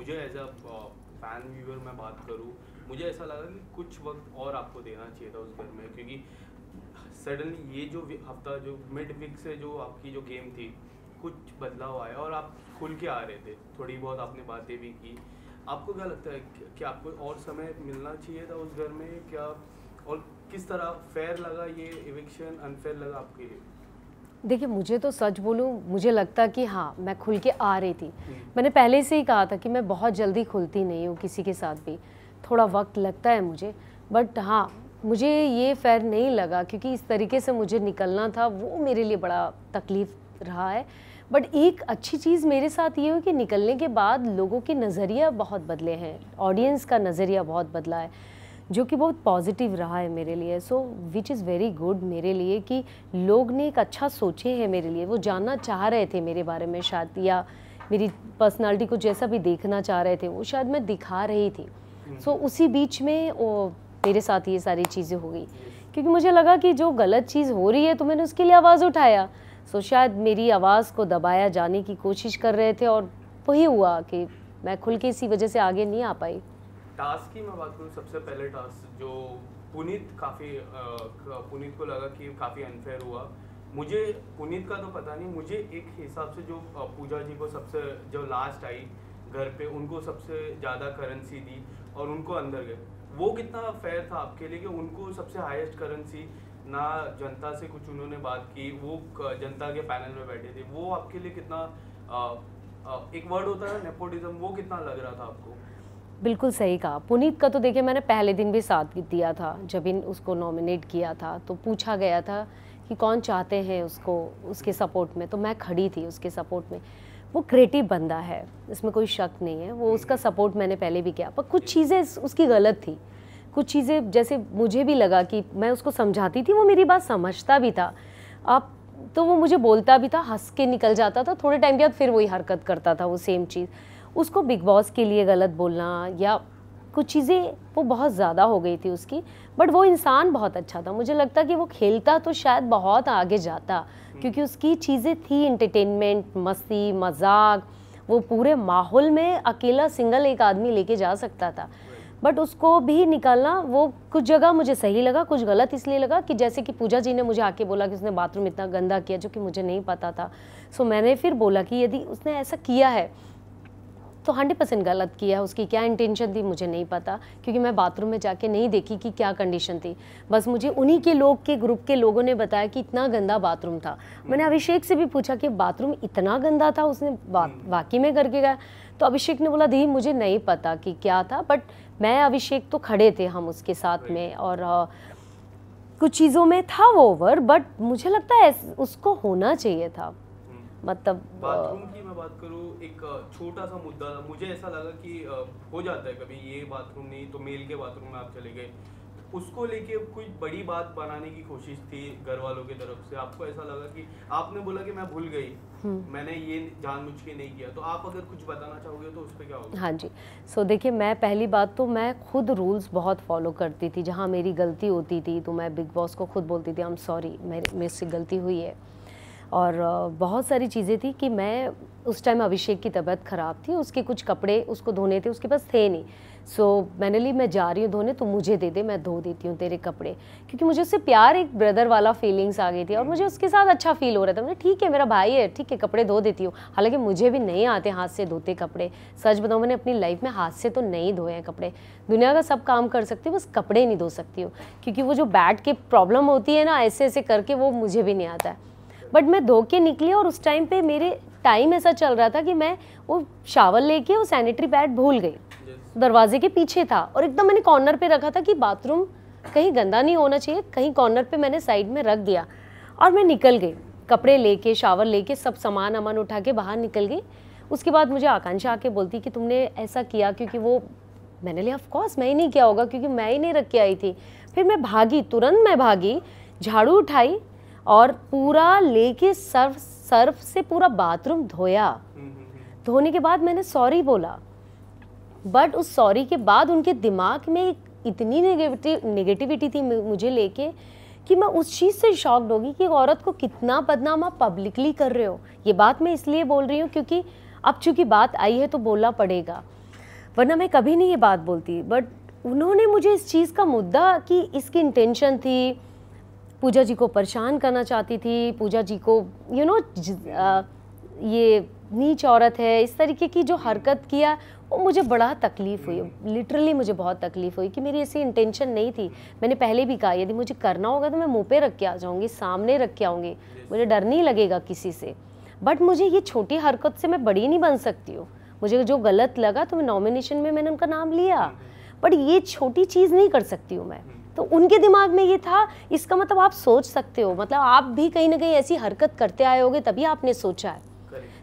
मुझे as a fan viewer मैं बात करूँ, मुझे ऐसा लगा कि कुछ वक्त और आपको देना चाहिए था उस घर में, क्योंकि सडनली ये जो हफ्ता जो मिड वीक से जो आपकी जो गेम थी कुछ बदलाव आया और आप खुल के आ रहे थे, थोड़ी बहुत आपने बातें भी की। आपको क्या लगता है कि आपको और समय मिलना चाहिए था उस घर में क्या, और किस तरह फेयर लगा ये इविक्शन, अनफेयर लगा आपके लिए? देखिए, मुझे तो सच बोलूँ, मुझे लगता कि हाँ, मैं खुल के आ रही थी। मैंने पहले से ही कहा था कि मैं बहुत जल्दी खुलती नहीं हूँ किसी के साथ भी, थोड़ा वक्त लगता है मुझे। बट हाँ, मुझे ये फ़ेयर नहीं लगा क्योंकि इस तरीके से मुझे निकलना था, वो मेरे लिए बड़ा तकलीफ़ रहा है। बट एक अच्छी चीज़ मेरे साथ ये हुई कि निकलने के बाद लोगों के नज़रिया बहुत बदले हैं, ऑडियंस का नज़रिया बहुत बदला है, जो कि बहुत पॉजिटिव रहा है मेरे लिए। सो विच इज़ वेरी गुड मेरे लिए कि लोग ने एक अच्छा सोचे हैं मेरे लिए, वो जानना चाह रहे थे मेरे बारे में शायद, या मेरी पर्सनालिटी को जैसा भी देखना चाह रहे थे वो शायद मैं दिखा रही थी। सो उसी बीच में वो मेरे साथ ये सारी चीज़ें हो गई, क्योंकि मुझे लगा कि जो गलत चीज़ हो रही है तो मैंने उसके लिए आवाज़ उठाया। सो शायद मेरी आवाज़ को दबाया जाने की कोशिश कर रहे थे और वही हुआ कि मैं खुल के इसी वजह से आगे नहीं आ पाई। टास्क की मैं बात करूँ, सबसे पहले टास्क जो पुनीत पुनीत को लगा कि काफ़ी अनफेयर हुआ। मुझे पुनीत का तो पता नहीं, मुझे एक हिसाब से जो पूजा जी को सबसे जो लास्ट आई घर पे उनको सबसे ज़्यादा करेंसी दी और उनको अंदर गए, वो कितना फेयर था आपके लिए कि उनको सबसे हाईएस्ट करेंसी, ना जनता से कुछ उन्होंने बात की, वो जनता के पैनल में बैठे थे, वो आपके लिए कितना एक वर्ड होता है नेपोटिज्म, वो कितना लग रहा था आपको? बिल्कुल सही कहा। पुनीत का तो देखिए मैंने पहले दिन भी साथ दिया था, जब उसको नॉमिनेट किया था तो पूछा गया था कि कौन चाहते हैं उसको उसके सपोर्ट में, तो मैं खड़ी थी उसके सपोर्ट में। वो क्रिएटिव बंदा है, इसमें कोई शक नहीं है, वो उसका सपोर्ट मैंने पहले भी किया, पर कुछ चीज़ें उसकी गलत थी। कुछ चीज़ें जैसे मुझे भी लगा कि मैं उसको समझाती थी, वो मेरी बात समझता भी था। अब तो वो मुझे बोलता भी था, हंस के निकल जाता था, थोड़े टाइम के बाद फिर वही हरकत करता था, वो सेम चीज़। उसको बिग बॉस के लिए गलत बोलना या कुछ चीज़ें वो बहुत ज़्यादा हो गई थी उसकी। बट वो इंसान बहुत अच्छा था, मुझे लगता कि वो खेलता तो शायद बहुत आगे जाता, क्योंकि उसकी चीज़ें थी एंटरटेनमेंट, मस्ती, मजाक, वो पूरे माहौल में अकेला सिंगल एक आदमी लेके जा सकता था। बट उसको भी निकालना, वो कुछ जगह मुझे सही लगा, कुछ गलत इसलिए लगा कि जैसे कि पूजा जी ने मुझे आके बोला कि उसने बाथरूम इतना गंदा किया, जो कि मुझे नहीं पता था। सो मैंने फिर बोला कि यदि उसने ऐसा किया है तो 100% गलत किया है, उसकी क्या इंटेंशन थी मुझे नहीं पता, क्योंकि मैं बाथरूम में जाके नहीं देखी कि क्या कंडीशन थी। बस मुझे उन्हीं के लोग के ग्रुप के लोगों ने बताया कि इतना गंदा बाथरूम था। मैंने अभिषेक से भी पूछा कि बाथरूम इतना गंदा था, उसने वाकई में करके गया? तो अभिषेक ने बोला दी मुझे नहीं पता कि क्या था, बट मैं अभिषेक तो खड़े थे हम उसके साथ में, और कुछ चीज़ों में था वो ओवर, बट मुझे लगता है उसको होना चाहिए था। मतलब बाथरूम की मैं बात करूँ, एक छोटा सा मुद्दा था, मुझे ऐसा लगा कि हो जाता है कभी, ये बाथरूम नहीं तो मेल के बाथरूम में आप चले गए, उसको लेके कोई बड़ी बात बनाने की कोशिश थी घर वालों की तरफ से। आपको ऐसा लगा कि आपने बोला कि मैं भूल गई, मैंने ये जानबूझ के नहीं किया, तो आप अगर कुछ बताना चाहोगे तो उस पर क्या होगा? हाँ जी। सो देखिए, मैं पहली बात तो मैं खुद रूल्स बहुत फॉलो करती थी। जहाँ मेरी गलती होती थी तो मैं बिग बॉस को खुद बोलती थी आई एम सॉरी, मेरे से गलती हुई है। और बहुत सारी चीज़ें थी कि मैं उस टाइम अभिषेक की तबीयत ख़राब थी, उसके कुछ कपड़े उसको धोने थे, उसके पास थे नहीं। सो मैंने ली, मैं जा रही हूँ धोने, तो मुझे दे दे, मैं धो देती हूँ तेरे कपड़े, क्योंकि मुझे उससे प्यार, एक ब्रदर वाला फीलिंग्स आ गई थी और मुझे उसके साथ अच्छा फील हो रहा था। मैंने ठीक है मेरा भाई है, ठीक है कपड़े धो देती हूँ। हालांकि मुझे भी नहीं आते हाथ से धोते कपड़े, सच बताऊँ मैंने अपनी लाइफ में हाथ से तो नहीं धोए हैं कपड़े। दुनिया का सब काम कर सकती हूँ, बस कपड़े नहीं धो सकती हूँ, क्योंकि वो जो बैठ के प्रॉब्लम होती है ना ऐसे ऐसे करके, वो मुझे भी नहीं आता है। बट मैं धो के निकली और उस टाइम पे मेरे टाइम ऐसा चल रहा था कि मैं वो शावर लेके वो सैनिटरी पैड भूल गई, दरवाजे के पीछे था और एकदम मैंने कॉर्नर पे रखा था कि बाथरूम कहीं गंदा नहीं होना चाहिए, कहीं कॉर्नर पे मैंने साइड में रख दिया और मैं निकल गई, कपड़े लेके शावर लेके सब सामान अमान उठा के बाहर निकल गई। उसके बाद मुझे आकांक्षा आके बोलती कि तुमने ऐसा किया, क्योंकि वो, मैंने लिया ऑफ कोर्स मैं ही नहीं किया होगा, क्योंकि मैं ही नहीं रख के आई थी। फिर मैं भागी, तुरंत मैं भागी, झाड़ू उठाई और पूरा लेके सर्फ से पूरा बाथरूम धोया। धोने के बाद मैंने सॉरी बोला, बट उस सॉरी के बाद उनके दिमाग में इतनी नेगेटिविटी थी मुझे लेके कि मैं उस चीज़ से शॉक्ड होगी कि एक औरत को कितना बदनाम आप पब्लिकली कर रहे हो। ये बात मैं इसलिए बोल रही हूँ क्योंकि अब चूंकि बात आई है तो बोलना पड़ेगा। वरना मैं कभी नहीं ये बात बोलती। बट उन्होंने मुझे इस चीज़ का मुद्दा कि इसकी इंटेंशन थी, पूजा जी को परेशान करना चाहती थी, पूजा जी को ये नीच औरत है, इस तरीके की जो हरकत किया, वो मुझे बड़ा तकलीफ़ हुई। लिटरली मुझे बहुत तकलीफ़ हुई कि मेरी ऐसी इंटेंशन नहीं थी। मैंने पहले भी कहा यदि मुझे करना होगा तो मैं मुंह पे रख के आ जाऊँगी, सामने रख के आऊँगी, मुझे डर नहीं लगेगा किसी से। बट मुझे ये छोटी हरकत से मैं बड़ी नहीं बन सकती हूँ। मुझे जो गलत लगा तो मैं नॉमिनेशन में मैंने उनका नाम लिया, बट ये छोटी चीज़ नहीं कर सकती हूँ मैं। तो उनके दिमाग में ये था, इसका मतलब आप सोच सकते हो, मतलब आप भी कहीं ना कहीं ऐसी हरकत करते आए होगे तभी आपने सोचा है।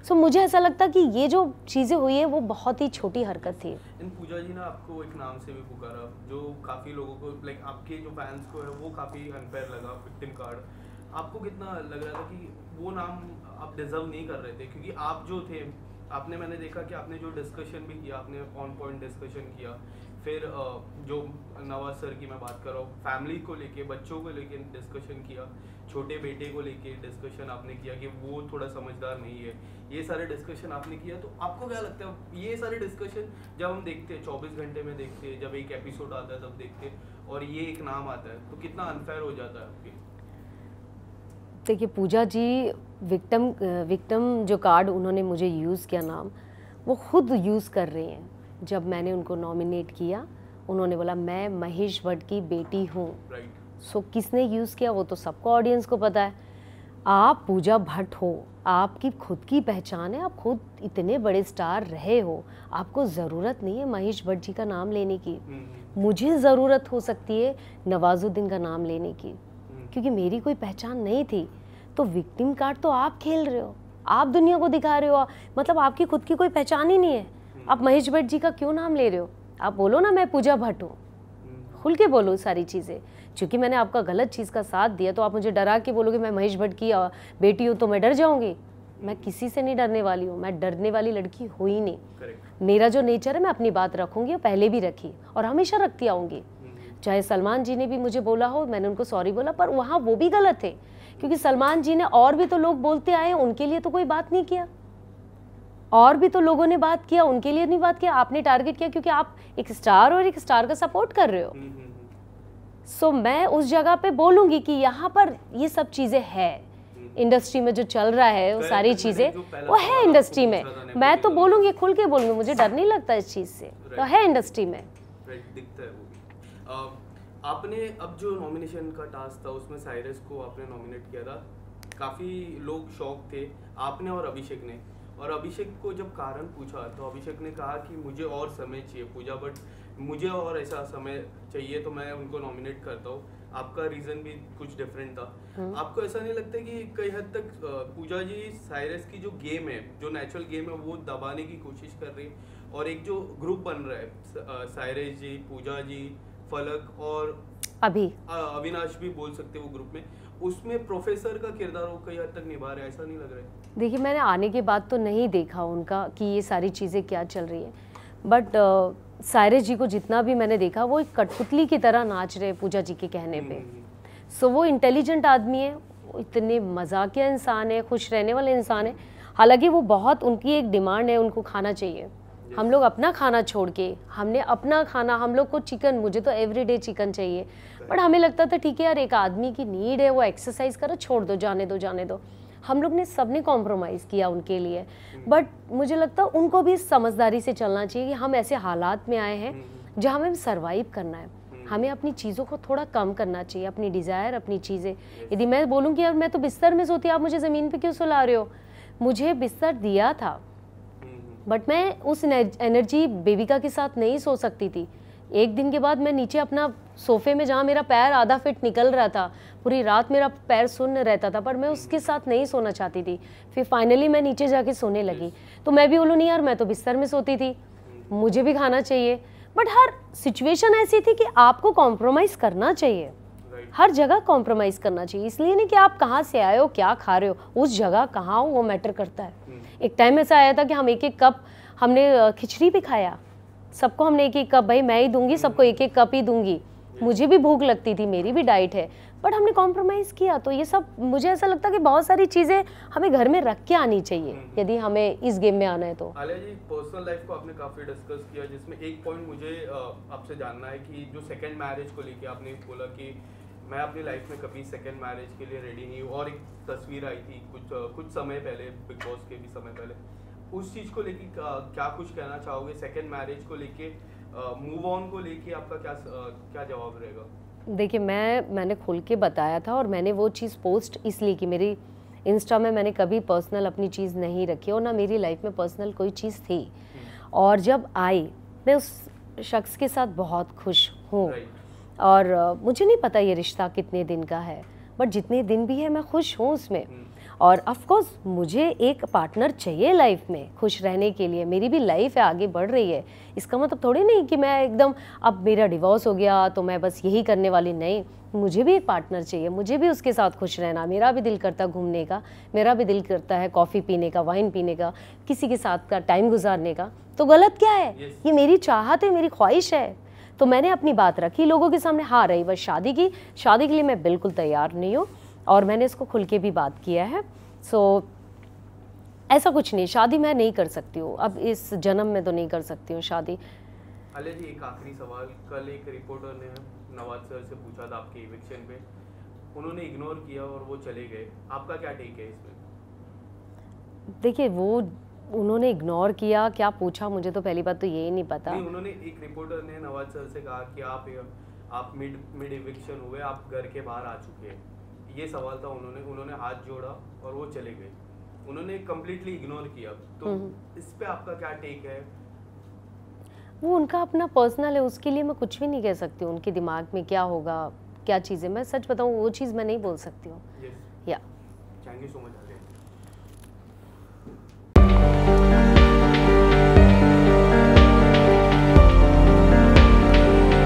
सो मुझे ऐसा लगता कि ये जो चीज़ें हुई है वो बहुत ही छोटी हरकत थी। इन पूजा जी ने आपको एक नाम से भी पुकारा जो काफ़ी लोगों को, लाइक आपके जो फैंस को है वो काफ़ी अनफेयर लगा, विक्टिम कार्ड। आपको कितना लग रहा था कि वो नाम आप डिजर्व नहीं कर रहे थे? क्योंकि आप जो थे, आपने, मैंने देखा कि आपने जो डिस्कशन भी किया, आपने ऑन पॉइंट डिस्कशन किया। फिर जो नवाज सर की मैं बात कर रहा हूँ, फैमिली को लेके, बच्चों को लेके डिस्कशन किया, छोटे बेटे को लेके डिस्कशन आपने किया कि वो थोड़ा समझदार नहीं है, ये सारे डिस्कशन आपने किया। तो आपको क्या लगता है ये सारे डिस्कशन जब हम देखते हैं 24 घंटे में देखते हैं, जब एक एपिसोड आता है तब देखते हैं, और ये एक नाम आता है, तो कितना अनफेयर हो जाता है आपके? देखिए पूजा जी विक्टिम जो कार्ड उन्होंने मुझे यूज़ किया नाम, वो खुद यूज़ कर रही हैं। जब मैंने उनको नॉमिनेट किया उन्होंने बोला मैं महेश भट्ट की बेटी हूँ। सो किसने यूज़ किया वो तो सबको, ऑडियंस को पता है। आप पूजा भट्ट हो, आपकी खुद की पहचान है, आप खुद इतने बड़े स्टार रहे हो, आपको ज़रूरत नहीं है महेश भट्ट जी का नाम लेने की। मुझे ज़रूरत हो सकती है नवाजुद्दीन का नाम लेने की, क्योंकि मेरी कोई पहचान नहीं थी। तो विक्टिम कार्ड तो आप खेल रहे हो, आप दुनिया को दिखा रहे हो, मतलब आपकी खुद की कोई पहचान ही नहीं है। आप महेश भट्ट जी का क्यों नाम ले रहे हो? आप बोलो ना मैं पूजा भट्ट हूँ, खुल के बोलो सारी चीज़ें। क्योंकि मैंने आपका गलत चीज़ का साथ दिया तो आप मुझे डरा के बोलोगे मैं महेश भट्ट की बेटी हूँ तो मैं डर जाऊँगी? मैं किसी से नहीं डरने वाली हूँ, मैं डरने वाली लड़की हो ही नहीं। मेरा जो नेचर है मैं अपनी बात रखूँगी, और पहले भी रखी और हमेशा रखती आऊँगी। चाहे सलमान जी ने भी मुझे बोला हो, मैंने उनको सॉरी बोला, पर वहाँ वो भी गलत थे, क्योंकि सलमान जी ने और भी तो लोग बोलते आए, उनके लिए तो कोई बात नहीं किया। और भी तो लोगों ने बात किया, उनके लिए नहीं बात किया। आपने टारगेट किया क्योंकि आप एक स्टार और एक स्टार का सपोर्ट कर रहे हो। सो मैं उस जगह पे बोलूँगी कि यहाँ पर ये सब चीज़ें है, इंडस्ट्री में जो चल रहा है वो सारी चीज़ें वो है इंडस्ट्री में। मैं तो बोलूँगी, खुल के बोलूँगी, मुझे डर नहीं लगता इस चीज़ से, तो है इंडस्ट्री में। दिखता है वो। आपने अब जो नॉमिनेशन का टास्क था उसमें साइरस को आपने नॉमिनेट किया था, काफ़ी लोग शॉक थे, आपने और अभिषेक ने। और अभिषेक को जब कारण पूछा तो अभिषेक ने कहा कि मुझे और समय चाहिए पूजा, बट मुझे और ऐसा समय चाहिए तो मैं उनको नॉमिनेट करता हूँ। आपका रीज़न भी कुछ डिफरेंट था। आपको ऐसा नहीं लगता कि कई हद तक पूजा जी साइरस की जो गेम है, जो नेचुरल गेम है, वो दबाने की कोशिश कर रही है? और एक जो ग्रुप बन रहा है, साइरस जी, पूजा जी, फलक और अविनाश भी बोल सकते वो ग्रुप में, उसमें प्रोफेसर का किरदार वो कई हद तक निभा रहे, ऐसा नहीं लग रहा है? देखिए मैंने आने के बाद तो नहीं देखा उनका कि ये सारी चीज़ें क्या चल रही है, बट साइरस जी को जितना भी मैंने देखा वो एक कठपुतली की तरह नाच रहे पूजा जी के कहने पे। सो वो इंटेलिजेंट आदमी है, वो इतने मजाकिया इंसान है, खुश रहने वाले इंसान है। हालांकि वो बहुत, उनकी एक डिमांड है, उनको खाना चाहिए। हम लोग अपना खाना छोड़ के, हमने अपना खाना, हम लोग को चिकन, मुझे तो एवरीडे चिकन चाहिए, बट हमें लगता था ठीक है यार एक आदमी की नीड है, वो एक्सरसाइज करो, छोड़ दो, जाने दो जाने दो। हम लोग ने सबने कॉम्प्रोमाइज़ किया उनके लिए, बट मुझे लगता है उनको भी समझदारी से चलना चाहिए कि हम ऐसे हालात में आए हैं जहाँ हमें सर्वाइव करना है, हमें अपनी चीज़ों को थोड़ा कम करना चाहिए, अपनी डिज़ायर, अपनी चीज़ें। यदि मैं बोलूँ कि यार मैं तो बिस्तर में सोती, आप मुझे ज़मीन पे क्यों सुला रहे हो? मुझे बिस्तर दिया था, बट मैं उस एनर्जी बेबिका के साथ नहीं सो सकती थी। एक दिन के बाद मैं नीचे अपना सोफे में, जहाँ मेरा पैर आधा फिट निकल रहा था, पूरी रात मेरा पैर सुन्न रहता था, पर मैं उसके साथ नहीं सोना चाहती थी। फिर फाइनली मैं नीचे जाके सोने लगी। तो मैं भी बोलूँ नहीं यार मैं तो बिस्तर में सोती थी, मुझे भी खाना चाहिए, बट हर सिचुएशन ऐसी थी कि आपको कॉम्प्रोमाइज़ करना चाहिए, हर जगह कॉम्प्रोमाइज़ करना चाहिए। इसलिए नहीं कि आप कहाँ से आए हो, क्या खा रहे हो, उस जगह कहाँ हो वो मैटर करता है। एक टाइम ऐसा आया था कि हम एक एक कप, हमने खिचड़ी भी खाया, सबको हमने एक एक कप, भाई मैं ही दूंगी सबको, एक एक कप ही दूंगी, मुझे भी भूख लगती थी, मेरी भी डाइट है, बट हमने कॉम्प्रोमाइज़ किया। तो ये सब मुझे ऐसा लगता है कि बहुत सारी चीज़ें हमें घर में रख के आनी चाहिए यदि हमें इस गेम में आना है तो। आलिया जी, पर्सनल लाइफ को आपने काफ़ी डिस्कस किया, जिसमें एक पॉइंट मुझे आपसे जानना है कि जो सेकंड मैरिज को लेके आपने बोला कि मैं अपनी लाइफ में कभी सेकंड मैरिज के लिए रेडी नहीं हूँ, और एक तस्वीर आई थी कुछ समय पहले, बिग बॉस के भी समय पहले, उस चीज़ को लेके क्या कुछ कहना चाहोगे? सेकंड मैरिज को लेके, मूव ऑन को लेके आपका क्या जवाब रहेगा? देखिए, मैंने खुल के बताया था, और मैंने वो चीज़ पोस्ट इसलिए कि मेरी इंस्टा में मैंने कभी पर्सनल अपनी चीज़ नहीं रखी, और ना मेरी लाइफ में पर्सनल कोई चीज़ थी। और जब आई, मैं उस शख्स के साथ बहुत खुश हूँ, और मुझे नहीं पता ये रिश्ता कितने दिन का है, बट जितने दिन भी है मैं खुश हूँ उसमें। और ऑफ कोर्स मुझे एक पार्टनर चाहिए लाइफ में खुश रहने के लिए, मेरी भी लाइफ है, आगे बढ़ रही है। इसका मतलब थोड़ी नहीं कि मैं एकदम अब मेरा डिवोर्स हो गया तो मैं बस यही करने वाली, नहीं, मुझे भी एक पार्टनर चाहिए, मुझे भी उसके साथ खुश रहना। मेरा भी दिल करता है घूमने का, मेरा भी दिल करता है कॉफ़ी पीने का, वाइन पीने का, किसी के साथ का टाइम गुजारने का। तो गलत क्या है? ये मेरी चाहत है, मेरी ख्वाहिश है। तो मैंने अपनी बात रखी लोगों के सामने। हाँ, रही बस शादी की, शादी के लिए मैं बिल्कुल तैयार नहीं हूँ, और मैंने इसको खुल के भी बात किया है। सो ऐसा कुछ नहीं, शादी मैं नहीं कर सकती हूँ, अब इस जन्म में तो नहीं कर सकती हूँ शादी। आलिया जी, एक आखिरी सवाल, कल एक रिपोर्टर ने नवाज सर से पूछा था आपके इविक्शन पे, उन्होंने इग्नोर किया और वो चले गए, आपका क्या टेक है इसमें? देखिए, वो उन्होंने इग्नोर किया, क्या पूछा मुझे तो पहली बात तो यही नहीं पता। नहीं, उन्होंने, एक रिपोर्टर ने नवाज सर से कहा कि आप मिड इविक्शन हुए, आप घर के बाहर आ चुके हैं, ये सवाल था। उन्होंने हाथ जोड़ा और वो चले गए, उन्होंने कम्प्लीटली इग्नोर किया। तो इस पे आपका क्या टेक है? वो उनका अपना पर्सनल है, उसके लिए मैं कुछ भी नहीं कह सकती हूँ। उनके दिमाग में क्या होगा, क्या चीज़ें, मैं सच बताऊँ वो चीज़ मैं नहीं बोल सकती हूँ। यस, या थैंक यू सो मच।